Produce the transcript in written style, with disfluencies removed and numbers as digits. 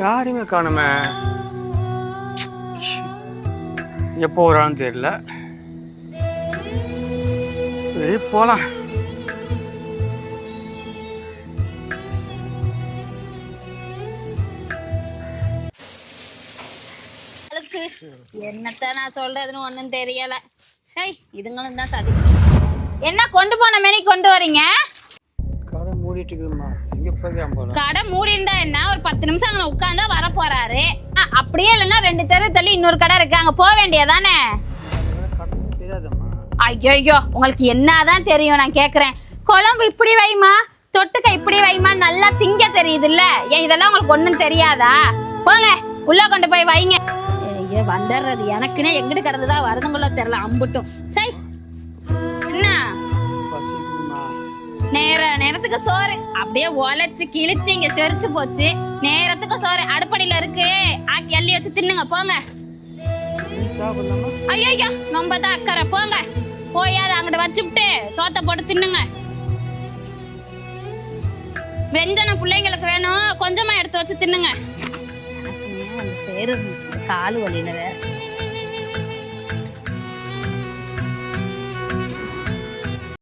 யாரையுமே காணுமே. எப்போ வரான்னு தெரியல. சரி போலாம். என்னத்த நான் சொல்றதுன்னு ஒண்ணும் தெரியல. சரி இதுங்களும் தான் சதி. என்ன கொண்டு போன மேனி கொண்டு வரீங்க? கடை மூடிட்டு இருக்குமா? எங்க போய்க்கலாம் போல. கடை மூடி இருந்தா என்ன, ஒரு 10 நிமிஷம் அங்க உட்கார்ந்தா வர போறாரு. அப்படியே இல்லைன்னா 2 தெரு தள்ளி இன்னொரு கடை இருக்கு, அங்க போக வேண்டியதானே. தெரியாதம்மா. ஐயோ உங்களுக்கு என்னதான் தெரியும் நான் கேக்குறேன். குழம்பு இப்படி வைமா, தொட்டுக்க இப்படி வைமா, நல்லா திங்க தெரியுது இல்ல. ஏன் இதெல்லாம் உங்களுக்கு ஒண்ணும் தெரியாதா? போங்க உள்ள கொண்டு போய் வைங்க. வந்துடுறது எனக்குன்னே எங்கிட்டு கிடந்துதான் வருதுங்களோ தெரியல அம்புட்டும். சரி என்ன நேரத்துக்கு சோறு அப்படியே ஒலைச்சு கிழிச்சு இங்க செரிச்சு போச்சு. நேரத்துக்கு சோறு அடுப்படியில இருக்கு, ஆக்கி அள்ளி வச்சு தின்னுங்க போங்க. ஐயா ரொம்ப தான் அக்கறை, போங்க போய் அதை அங்கிட்ட வச்சுவிட்டு சோத்தை போட்டு தின்னுங்க. வெஞ்சனம் பிள்ளைங்களுக்கு வேணும், கொஞ்சமா எடுத்து வச்சு தின்னுங்க. சேரு காலு வலியில வேற.